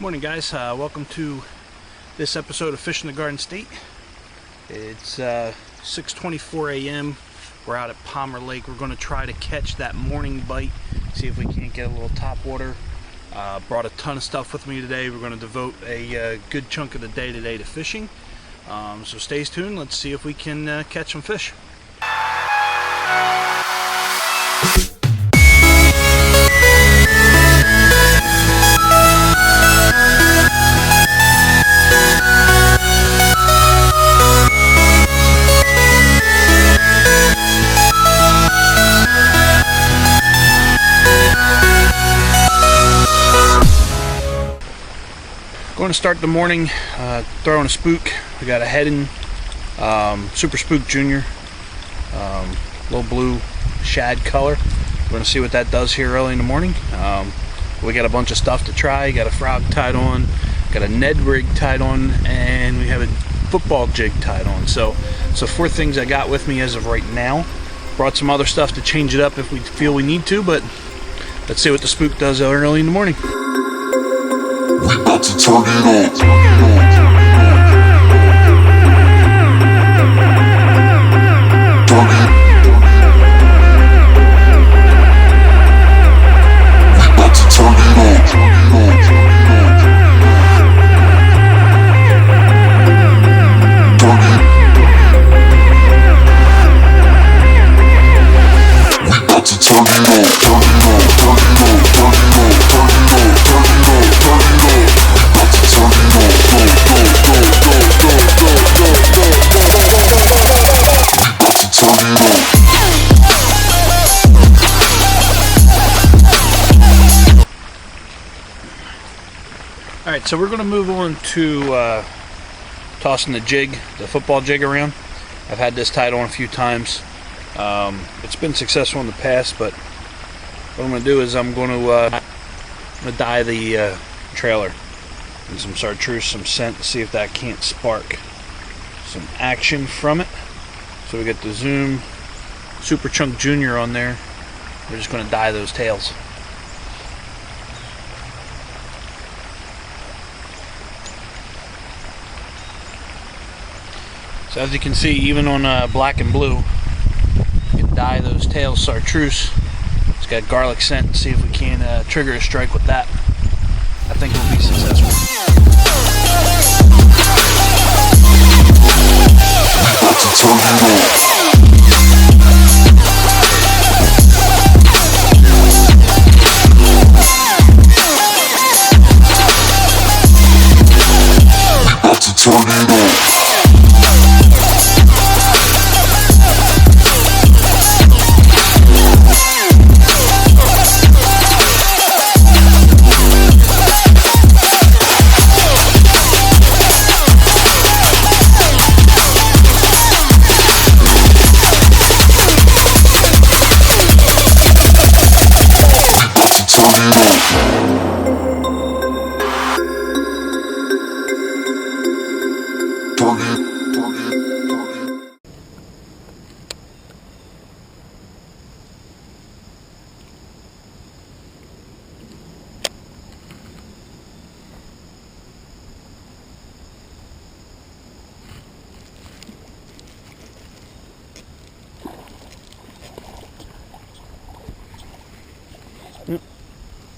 Morning guys, welcome to this episode of Fishing the Garden State. It's 6:24 a.m. We're out at Palmer Lake. We're going to try to catch that morning bite, see if we can't get a little topwater. Brought a ton of stuff with me today. We're going to devote a good chunk of the day today to fishing. So stay tuned. Let's see if we can catch some fish. Going to start the morning throwing a spook. We got a heading Super Spook Junior, little blue shad color. We're going to see what that does here early in the morning. We got a bunch of stuff to try. Got a frog tied on, got a Ned rig tied on, and we have a football jig tied on. So four things I got with me as of right now. Brought some other stuff to change it up if we feel we need to, but let's see what the spook does early in the morning. We about to turn it on. Turn it. We about to turn it on. Turn it. We about to turn it on. Turn it on. Turn it on. Turn it on. Turn it on. Turn it on. Turn it on. Alright, so we're going to move on to tossing the jig, the football jig around. I've had this tied on a few times. It's been successful in the past, but what I'm going to do is I'm going to dye the trailer in some chartreuse, some scent, to see if that can't spark some action from it. So we got the Zoom Super Chunk Junior on there. We're just going to dye those tails. So as you can see, even on black and blue, you can dye those tails chartreuse. It's got garlic scent. See if we can trigger a strike with that. I think we'll be successful. Turn it on.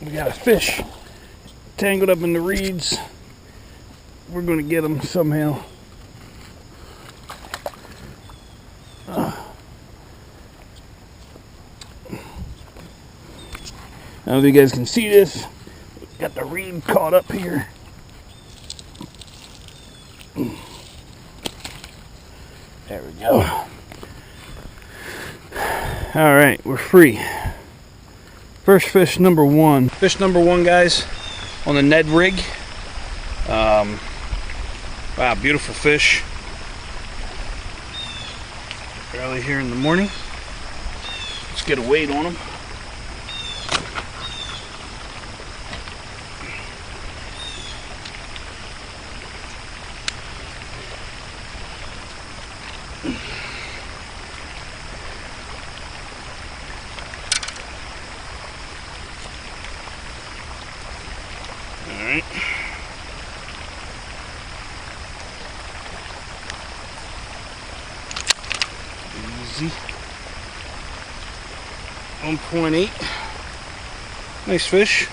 We got a fish tangled up in the reeds. We're going to get him somehow. I don't know if you guys can see this. Got the reed caught up here. There we go. Alright, we're free. First fish number one. Fish number one, guys, on the Ned rig. Wow, beautiful fish. Early here in the morning. Let's get a weight on him. Alright. Easy. 1.8. Nice fish.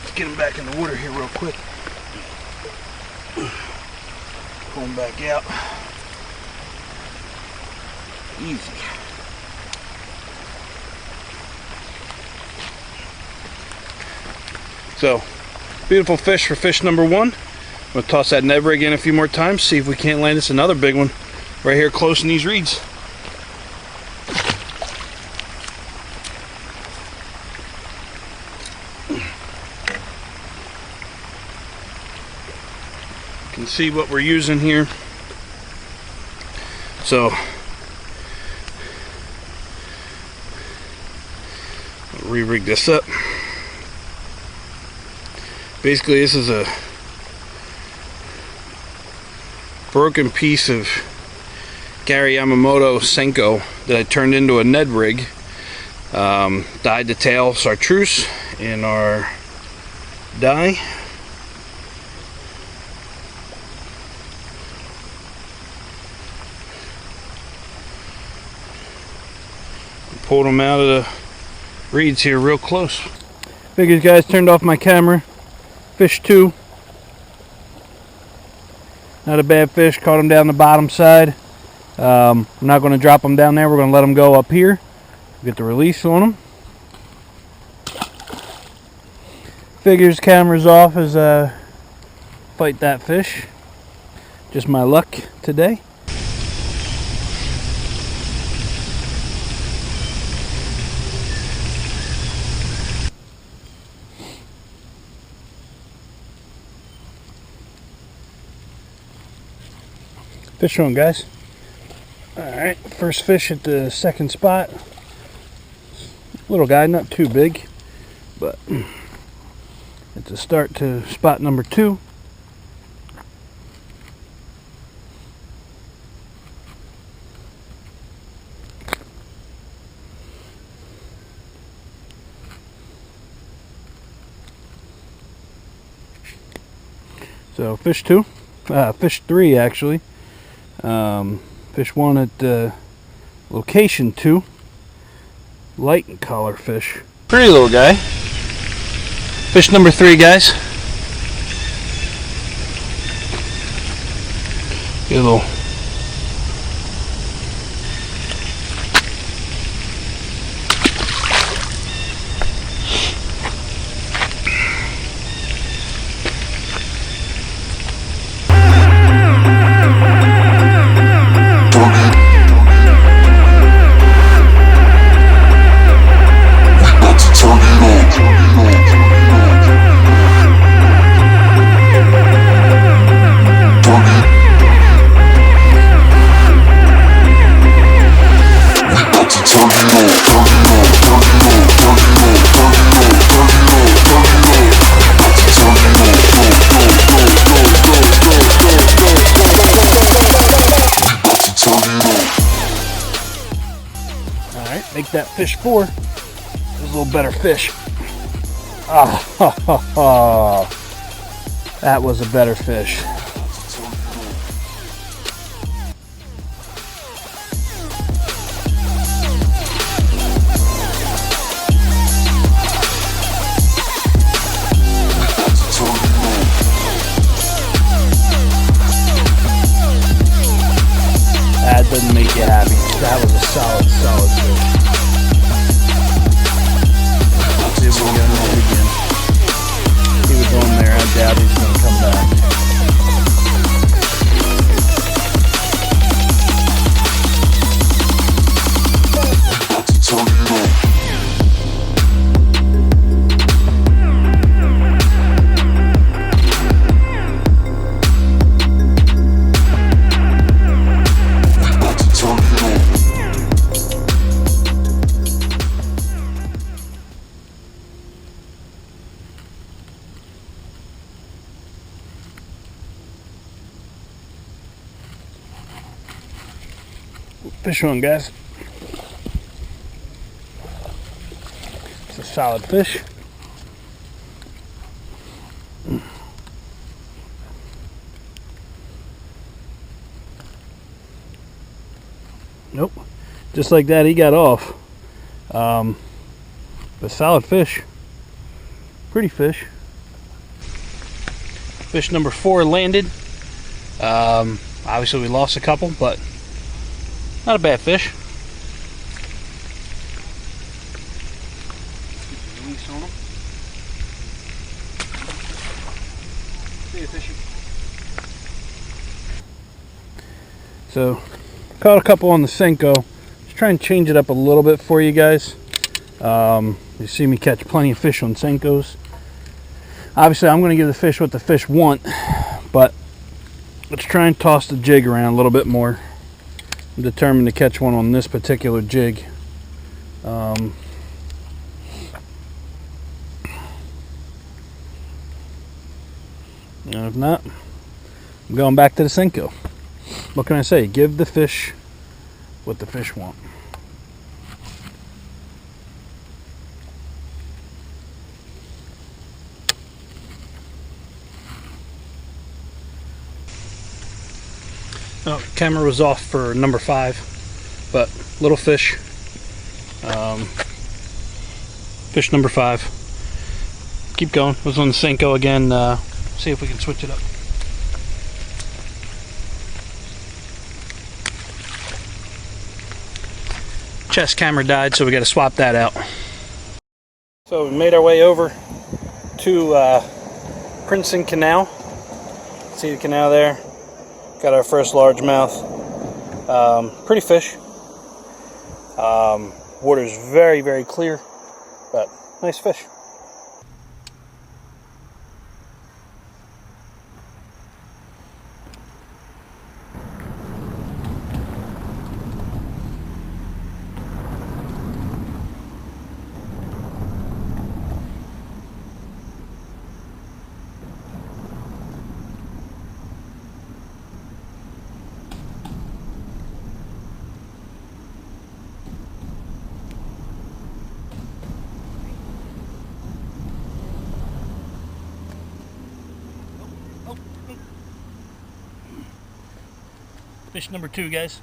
Let's get him back in the water here real quick. Pull him back out. Easy. So, beautiful fish for fish number one. I'm going to toss that Ned rig in a few more times, see if we can't land us another big one right here close in these reeds. You can see what we're using here. So, I'll re-rig this up. Basically, this is a broken piece of Gary Yamamoto senko that I turned into a Ned rig. Dyed the tail chartreuse in our dye. Pulled them out of the reeds here real close. Figures, guys, turned off my camera. Fish 2. Not a bad fish. Caught him down the bottom side. I'm not going to drop them down there. We're going to let them go up here. Get the release on them. Figures, camera's off as I fight that fish. Just my luck today. Fish on, guys. Alright, first fish at the second spot. Little guy, not too big, but it's a start to spot number 2. So fish 2, fish 3 actually. Fish 1 at location 2. Light in color fish. Pretty little guy. Fish number 3, guys. Get a little. Make that fish 4. There's a little better fish. Oh, that was a better fish. That doesn't make you happy. That was a solid fish. See if we can get him again. He was on there. I doubt he's going to come back. Fish on, guys. It's a solid fish. Just like that, he got off. But solid fish. Pretty fish. Fish number 4 landed. Obviously we lost a couple, but not a bad fish. Release on him. See you fishing. So, caught a couple on the senko. Just try and change it up a little bit for you guys. You see me catch plenty of fish on senkos. Obviously, I'm going to give the fish what the fish want, but let's try and toss the jig around a little bit more. I'm determined to catch one on this particular jig. And if not, I'm going back to the senko. What can I say? Give the fish what the fish want. Oh, camera was off for number 5, but little fish. Fish number 5. Keep going. Was on the senko again. See if we can switch it up. Chest camera died, so we got to swap that out. So we made our way over to Princeton Canal. See the canal there? Got our first largemouth. Pretty fish. Water's very, very clear, but nice fish. Fish number 2, guys.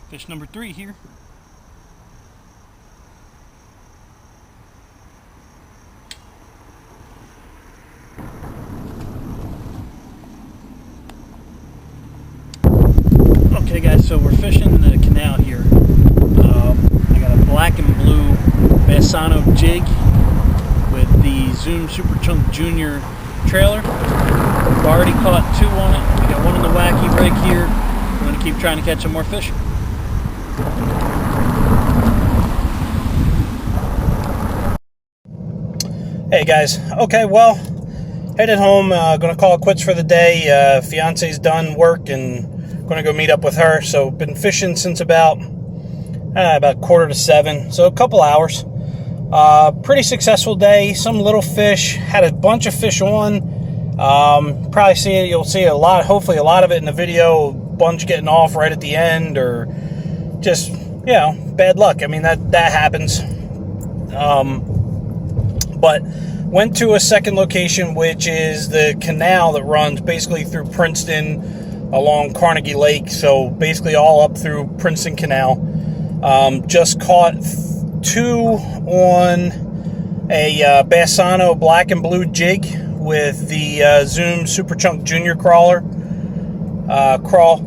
Fish number 3 here. Okay guys, so we're fishing the canal here. I got a black and blue Bassano jig with the Zoom Super Chunk Junior trailer. We've already caught 2 on it. We got one on the wacky rig here. We're going to keep trying to catch some more fish. Hey guys, okay, well, headed home, gonna call it quits for the day. Fiance's done work and gonna go meet up with her. So been fishing since about 6:45, so a couple hours. Pretty successful day, some little fish, had a bunch of fish on. Probably you'll see a lot, hopefully a lot of it in the video, a bunch getting off right at the end, or just, you know, bad luck. I mean, that happens. But went to a second location, which is the canal that runs basically through Princeton along Carnegie Lake. So basically all up through Princeton Canal. Just caught 2 on a Bassano black and blue jig with the Zoom Super Chunk Junior crawl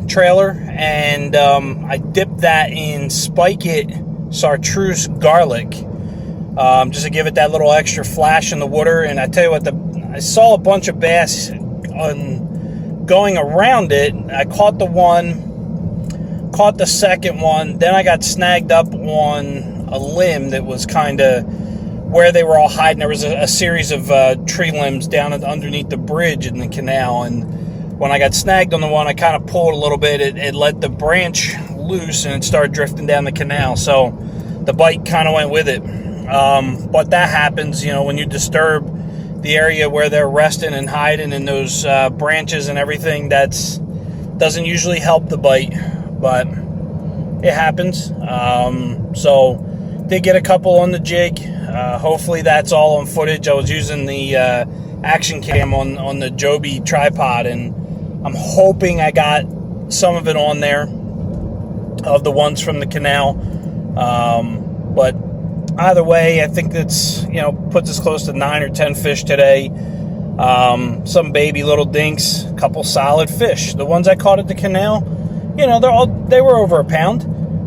trailer, and I dipped that in Spike It chartreuse garlic, just to give it that little extra flash in the water. And I tell you what, I saw a bunch of bass going around it. I caught the one, caught the second one, then I got snagged up on a limb that was kind of where they were all hiding. There was a series of tree limbs down underneath the bridge in the canal, and when I got snagged on the one, I kind of pulled a little bit. It let the branch loose and it started drifting down the canal, so the bite kind of went with it. But that happens, you know, when you disturb the area where they're resting and hiding in those branches and everything. Doesn't usually help the bite, but it happens. So did get a couple on the jig. Hopefully that's all on footage. I was using the action cam on the Joby tripod, and I'm hoping I got some of it on there of the ones from the canal. But either way, I think that's, you know, puts us close to 9 or 10 fish today. Some baby little dinks, a couple solid fish. The ones I caught at the canal, you know, they were over a pound.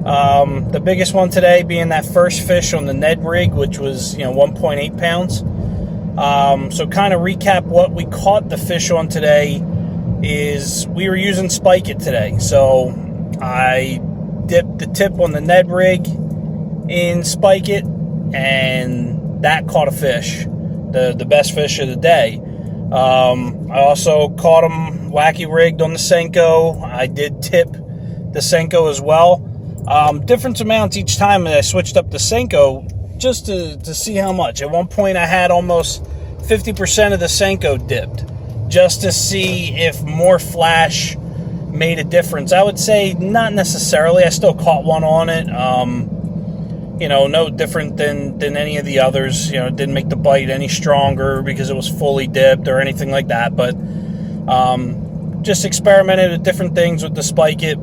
The biggest one today being that first fish on the Ned rig, which was, you know, 1.8 pounds. So kind of recap what we caught the fish on today is we were using Spike It today. So I dipped the tip on the Ned rig in Spike It, and that caught a fish, the best fish of the day. I also caught them wacky rigged on the senko. I did tip the senko as well. Different amounts each time, and I switched up the senko just to see how much. At one point I had almost 50% of the senko dipped, just to see if more flash made a difference. I would say not necessarily. I still caught one on it. You know, no different than any of the others. You know, it didn't make the bite any stronger because it was fully dipped or anything like that. But just experimented with different things with the Spike It.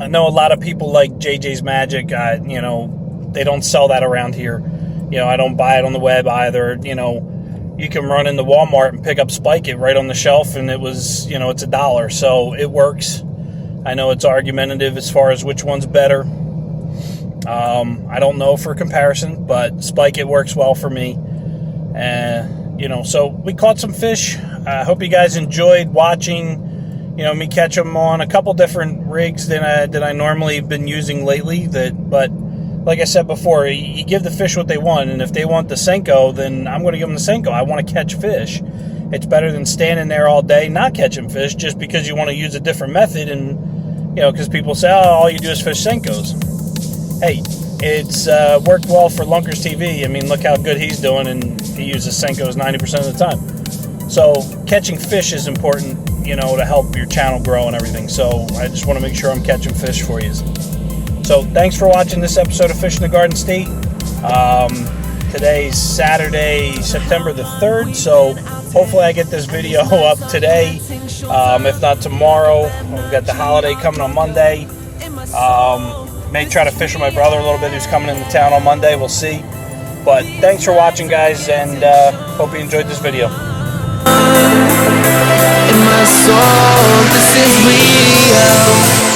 I know a lot of people like JJ's Magic. You know, they don't sell that around here. You know, I don't buy it on the web either. You know, you can run into Walmart and pick up Spike It right on the shelf, and it was, you know, it's $1. So it works. I know it's argumentative as far as which one's better. I don't know for comparison, but Spike It works well for me. You know, so we caught some fish. I hope you guys enjoyed watching, you know, me catch them on a couple different rigs than I normally have been using lately. But like I said before, you give the fish what they want, and if they want the senko, then I'm going to give them the senko. I want to catch fish. It's better than standing there all day not catching fish just because you want to use a different method, and, you know, because people say, oh, all you do is fish senkos. Hey, it's worked well for Lunkers TV. I mean, look how good he's doing, and he uses senkos 90% of the time. So catching fish is important, you know, to help your channel grow and everything. So I just want to make sure I'm catching fish for you. So thanks for watching this episode of Fishing the Garden State. Today's Saturday, September the 3rd. So hopefully I get this video up today. If not tomorrow. We've got the holiday coming on Monday. May try to fish with my brother a little bit, who's coming into town on Monday. We'll see. But thanks for watching, guys, and hope you enjoyed this video. In my soul, this is real.